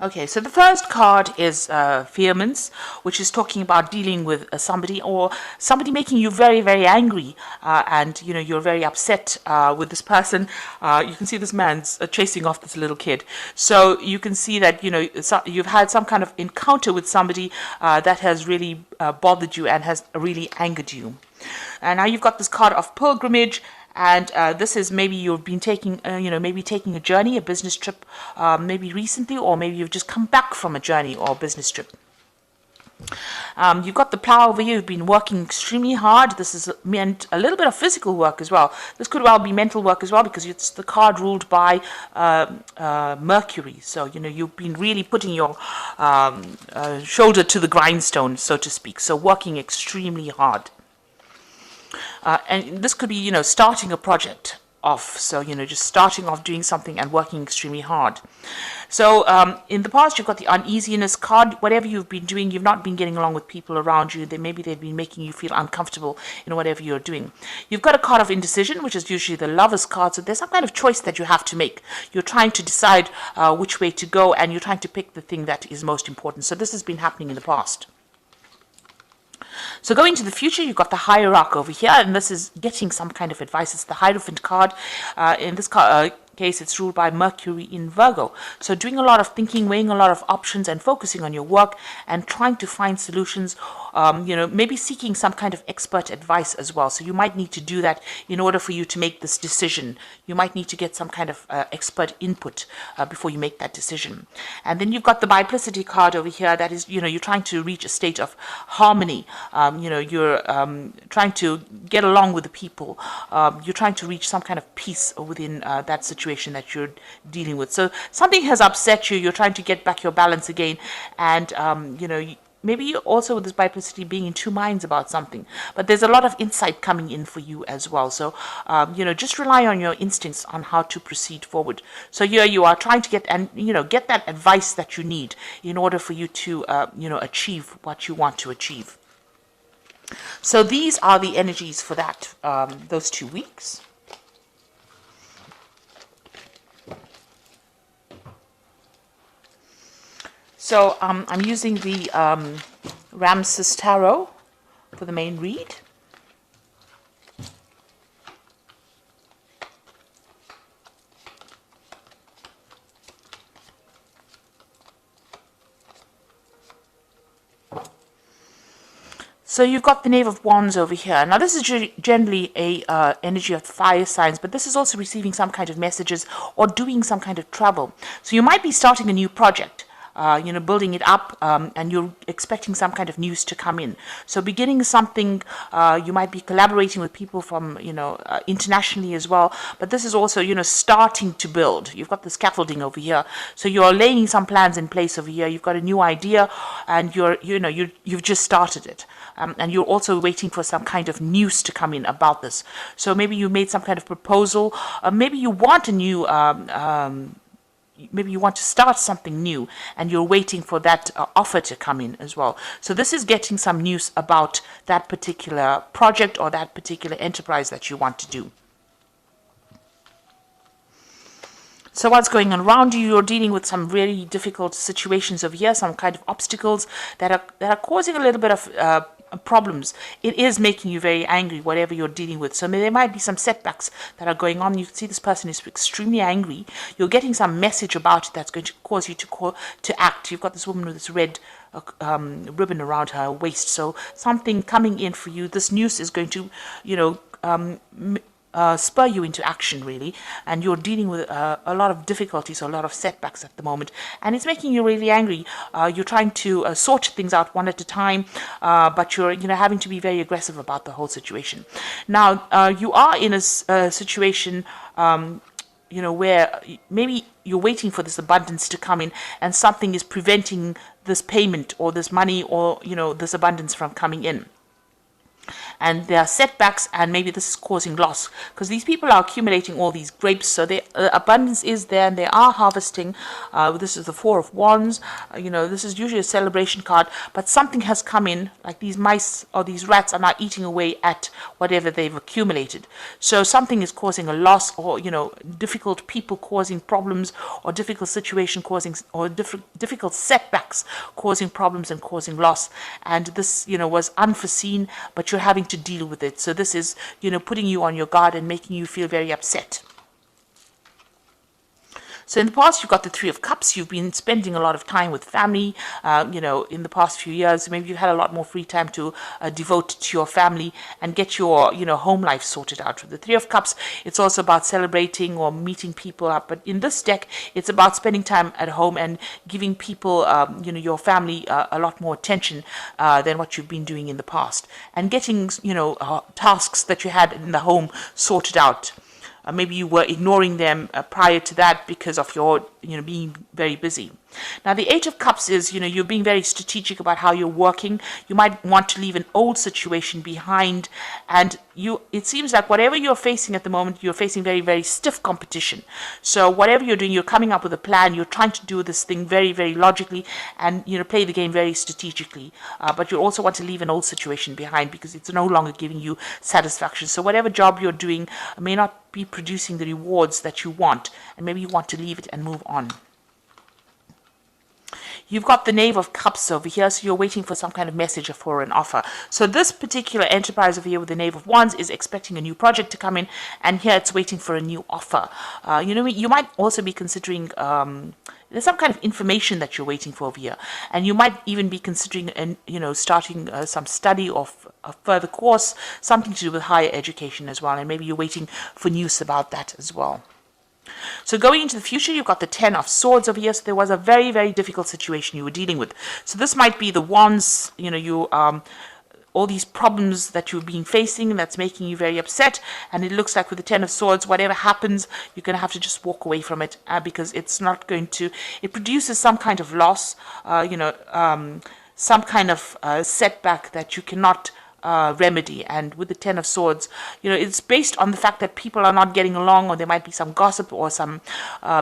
Okay, so the first card is vehemence, which is talking about dealing with somebody or somebody making you very, very angry, and you're very upset with this person. You can see this man's chasing off this little kid, so you can see that you've had some kind of encounter with somebody that has really bothered you and has really angered you. And now you've got this card of pilgrimage. And this is maybe you've been taking, maybe taking a journey, a business trip, maybe recently, or maybe you've just come back from a journey or a business trip. You've got the plow over here. You've been working extremely hard. This is meant a little bit of physical work as well. This could well be mental work as well, because it's the card ruled by Mercury. So, you've been really putting your shoulder to the grindstone, so to speak. So working extremely hard. And this could be, starting a project off. So, just starting off doing something and working extremely hard. So, in the past, you've got the uneasiness card. Whatever you've been doing, you've not been getting along with people around you. Maybe they've been making you feel uncomfortable in whatever you're doing. You've got a card of indecision, which is usually the lover's card. So there's some kind of choice that you have to make. You're trying to decide which way to go, and you're trying to pick the thing that is most important. So this has been happening in the past. So going to the future, you've got the hierarch over here, and this is getting some kind of advice. It's the Hierophant card. In this case, it's ruled by Mercury in Virgo. So doing a lot of thinking, weighing a lot of options, and focusing on your work and trying to find solutions, maybe seeking some kind of expert advice as well. So you might need to do that in order for you to make this decision. You might need to get some kind of expert input before you make that decision. And then you've got the biplicity card over here. That is, you're trying to reach a state of harmony. You're trying to get along with the people. You're trying to reach some kind of peace within that situation that you're dealing with. So something has upset you. You're trying to get back your balance again. And, maybe you also with this biplicity being in two minds about something, but there's a lot of insight coming in for you as well. So, just rely on your instincts on how to proceed forward. So here you are trying to get that advice that you need in order for you to, achieve what you want to achieve. So these are the energies for that, those 2 weeks. So I'm using the Ramses Tarot for the main read. So you've got the Knave of Wands over here. Now this is generally a energy of fire signs, but this is also receiving some kind of messages or doing some kind of travel. So you might be starting a new project. Building it up, and you're expecting some kind of news to come in. So beginning something, you might be collaborating with people from, internationally as well. But this is also, starting to build. You've got the scaffolding over here. So you're laying some plans in place over here. You've got a new idea, and you've just started it. And you're also waiting for some kind of news to come in about this. So maybe you made some kind of proposal. Maybe you want a new maybe you want to start something new and you're waiting for that offer to come in as well. So this is getting some news about that particular project or that particular enterprise that you want to do. So what's going on around you? You're dealing with some really difficult situations over here, some kind of obstacles that are causing a little bit of problems. It is making you very angry, whatever you're dealing with. So there might be some setbacks that are going on. You can see this person is extremely angry. You're getting some message about it that's going to cause you to act. You've got this woman with this red ribbon around her waist. So something coming in for you. This news is going to, spur you into action, really, and you're dealing with a lot of difficulties, a lot of setbacks at the moment, and it's making you really angry. You're trying to sort things out one at a time, but you're having to be very aggressive about the whole situation. Now you are in a situation where maybe you're waiting for this abundance to come in, and something is preventing this payment or this money or this abundance from coming in. and there are setbacks, and maybe this is causing loss because these people are accumulating all these grapes. So the abundance is there, and they are harvesting. This is the Four of Wands. This is usually a celebration card, but something has come in, like these mice or these rats are now eating away at whatever they've accumulated. So something is causing a loss, or difficult people causing problems, or difficult situation causing, or difficult setbacks causing problems and causing loss. And this was unforeseen, but you're having to deal with it. So this is putting you on your guard and making you feel very upset. So in the past, you've got the Three of Cups. You've been spending a lot of time with family, in the past few years. Maybe you've had a lot more free time to devote to your family and get your, home life sorted out. With the Three of Cups, it's also about celebrating or meeting people up. But in this deck, it's about spending time at home and giving people, your family a lot more attention than what you've been doing in the past. And getting, tasks that you had in the home sorted out. Maybe you were ignoring them prior to that because of your, being very busy. Now, the Eight of Cups is, you're being very strategic about how you're working. You might want to leave an old situation behind, and it seems like whatever you're facing at the moment, you're facing very, very stiff competition. So whatever you're doing, you're coming up with a plan. You're trying to do this thing very, very logically and, play the game very strategically. But you also want to leave an old situation behind because it's no longer giving you satisfaction. So whatever job you're doing may not be producing the rewards that you want, and maybe you want to leave it and move on. You've got the Knave of Cups over here, so you're waiting for some kind of message or for an offer. So this particular enterprise over here with the Knave of Wands is expecting a new project to come in, and here it's waiting for a new offer. You might also be considering there's some kind of information that you're waiting for over here, and you might even be considering, starting some study or a further course, something to do with higher education as well, and maybe you're waiting for news about that as well. So going into the future, you've got the Ten of Swords over here. So there was a very, very difficult situation you were dealing with. So this might be the wands, all these problems that you've been facing that's making you very upset. And it looks like with the Ten of Swords, whatever happens, you're going to have to just walk away from it because it's not going to, it produces some kind of loss, some kind of setback that you cannot remedy. And with the Ten of Swords, it's based on the fact that people are not getting along, or there might be some gossip or some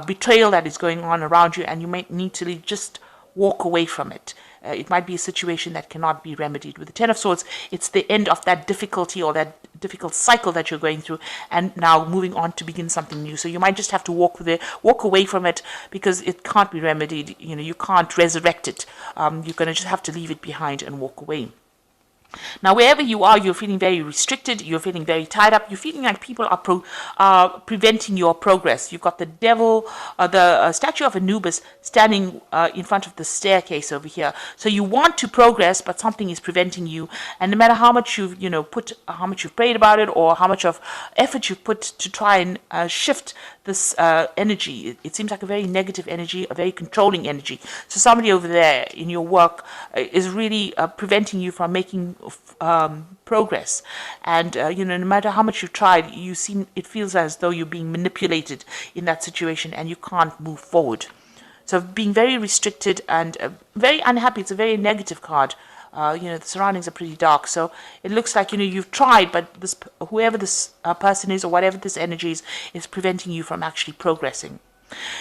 betrayal that is going on around you, and you might need to just walk away from it. It might be a situation that cannot be remedied. With the Ten of Swords, it's the end of that difficulty or that difficult cycle that you're going through, and now moving on to begin something new. So you might just have to walk away from it because it can't be remedied. You can't resurrect it. You're going to just have to leave it behind and walk away. Now, wherever you are, you're feeling very restricted, you're feeling very tied up, you're feeling like people are preventing your progress. You've got the devil, the statue of Anubis standing in front of the staircase over here. So you want to progress, but something is preventing you. And no matter how much you've, how much you've prayed about it, or how much of effort you've put to try and shift this energy, it seems like a very negative energy, a very controlling energy. So somebody over there in your work is really preventing you from making progress. And no matter how much you've tried, it feels as though you're being manipulated in that situation, and you can't move forward. So being very restricted and very unhappy. It's a very negative card. The surroundings are pretty dark, so it looks like you've tried, but whoever this person is, or whatever this energy is preventing you from actually progressing.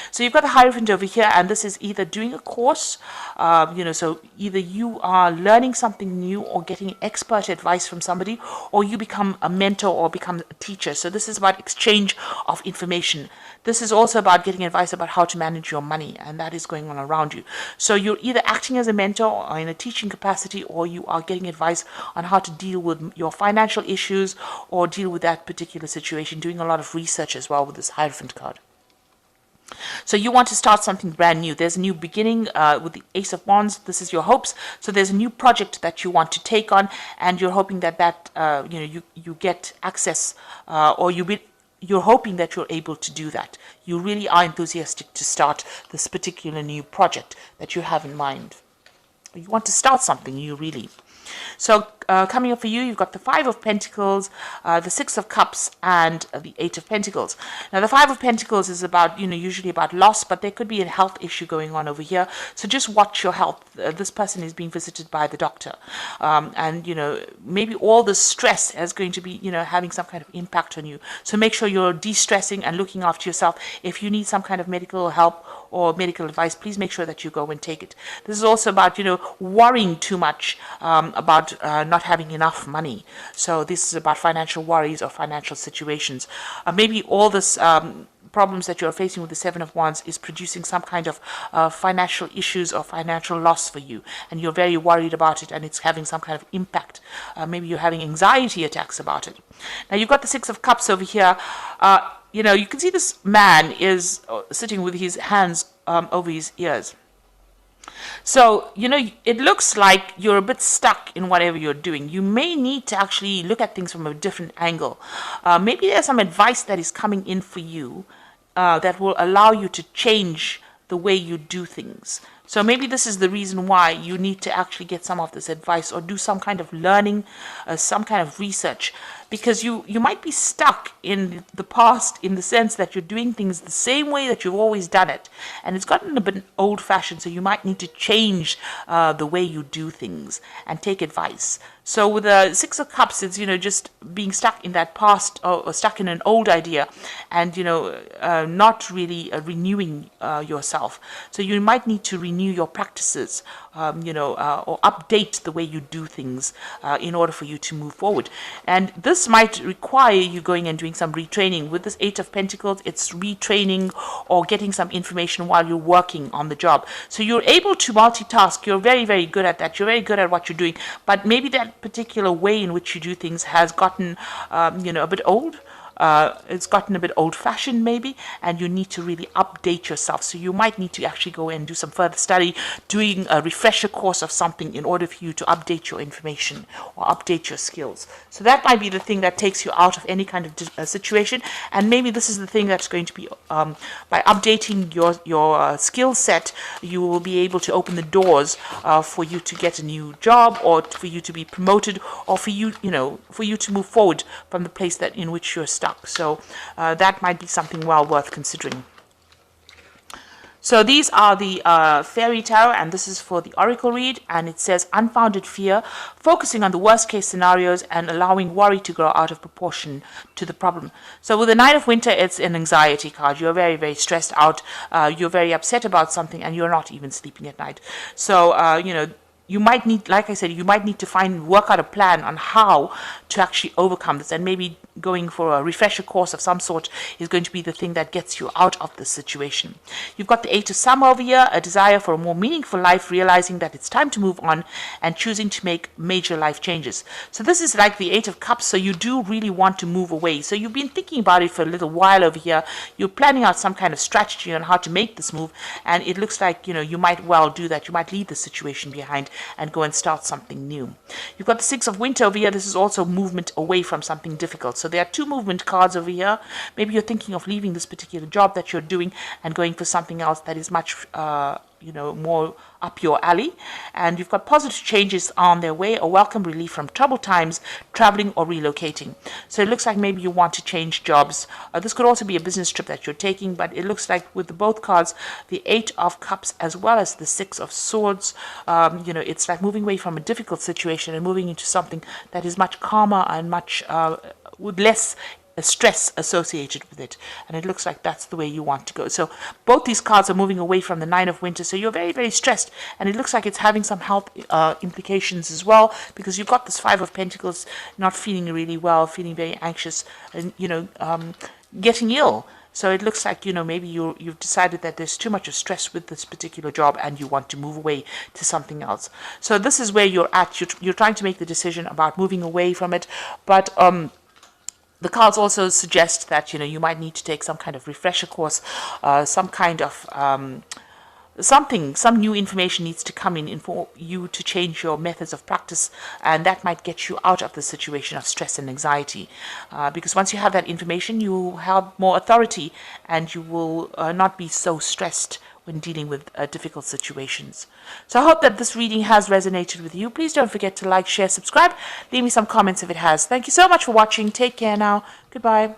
So you've got the Hierophant over here, and this is either doing a course, so either you are learning something new or getting expert advice from somebody, or you become a mentor or become a teacher. So this is about exchange of information. This is also about getting advice about how to manage your money, and that is going on around you. So you're either acting as a mentor or in a teaching capacity, or you are getting advice on how to deal with your financial issues or deal with that particular situation, doing a lot of research as well with this Hierophant card. So you want to start something brand new. There's a new beginning with the Ace of Wands. This is your hopes. So there's a new project that you want to take on, and you're hoping that you get access, or you're hoping that you're able to do that. You really are enthusiastic to start this particular new project that you have in mind. You want to start something new, really. So coming up for you, you've got the Five of Pentacles, the Six of Cups, and the Eight of Pentacles. Now, the Five of Pentacles is about, usually about loss, but there could be a health issue going on over here. So just watch your health. This person is being visited by the doctor. And, maybe all the stress is going to be, having some kind of impact on you. So make sure you're de-stressing and looking after yourself. If you need some kind of medical help or medical advice, please make sure that you go and take it. This is also about, worrying too much about not having enough money. So this is about financial worries or financial situations. Maybe all this problems that you're facing with the Seven of Wands is producing some kind of financial issues or financial loss for you, and you're very worried about it, and it's having some kind of impact. Maybe you're having anxiety attacks about it. Now, you've got the Six of Cups over here. You can see this man is sitting with his hands over his ears. So, it looks like you're a bit stuck in whatever you're doing. You may need to actually look at things from a different angle. Maybe there's some advice that is coming in for you that will allow you to change the way you do things. So maybe this is the reason why you need to actually get some of this advice or do some kind of learning, some kind of research, because you might be stuck in the past in the sense that you're doing things the same way that you've always done it, and it's gotten a bit old-fashioned, so you might need to change the way you do things and take advice. So with the Six of Cups, it's, just being stuck in that past or stuck in an old idea and, not really renewing yourself. So you might need to renew your practices, or update the way you do things in order for you to move forward. And this might require you going and doing some retraining. With this Eight of Pentacles, it's retraining or getting some information while you're working on the job. So you're able to multitask. You're very, very good at that. You're very good at what you're doing. But maybe that particular way in which you do things has gotten, a bit old. It's gotten a bit old-fashioned maybe, and you need to really update yourself. So you might need to actually go and do some further study, doing a refresher course of something in order for you to update your information or update your skills. So that might be the thing that takes you out of any kind of situation, and maybe this is the thing that's going to be, by updating your skill set, you will be able to open the doors for you to get a new job, or for you to be promoted, or for you, for you to move forward from the place that in which you're stuck. So that might be something well worth considering. So these are the Fairy Tarot, and this is for the Oracle read, and it says unfounded fear, focusing on the worst case scenarios and allowing worry to grow out of proportion to the problem. So with the Nine of Winter, it's an anxiety card. You're very, very stressed out. You're very upset about something, and you're not even sleeping at night. So, you might need, like I said, you might need to work out a plan on how to actually overcome this, and maybe going for a refresher course of some sort is going to be the thing that gets you out of this situation. You've got the Eight of Summer over here, a desire for a more meaningful life, realizing that it's time to move on and choosing to make major life changes. So this is like the Eight of Cups, so you do really want to move away. So you've been thinking about it for a little while over here. You're planning out some kind of strategy on how to make this move, and it looks like, you might well do that. You might leave the situation behind and go and start something new. You've got the Six of Winter over here. This is also movement away from something difficult. So there are two movement cards over here. Maybe you're thinking of leaving this particular job that you're doing and going for something else that is much more up your alley. And you've got positive changes on their way, a welcome relief from troubled times, traveling or relocating. So it looks like maybe you want to change jobs. This could also be a business trip that you're taking, but it looks like with both cards, the Eight of Cups as well as the Six of Swords, it's like moving away from a difficult situation and moving into something that is much calmer and much with less stress associated with it, and it looks like that's the way you want to go. So both these cards are moving away from the Nine of Winter, so you're very, very stressed, and it looks like it's having some health implications as well, because you've got this Five of Pentacles, not feeling really well, feeling very anxious, and getting ill. So it looks like, maybe you've decided that there's too much of stress with this particular job and you want to move away to something else. So this is where you're at. You're trying to make the decision about moving away from it, but the cards also suggest that, you might need to take some kind of refresher course, some kind of some new information needs to come in for you to change your methods of practice, and that might get you out of the situation of stress and anxiety. Because once you have that information, you have more authority, and you will not be so stressed when dealing with difficult situations. So I hope that this reading has resonated with you. Please don't forget to like, share, subscribe. Leave me some comments if it has. Thank you so much for watching. Take care now. Goodbye.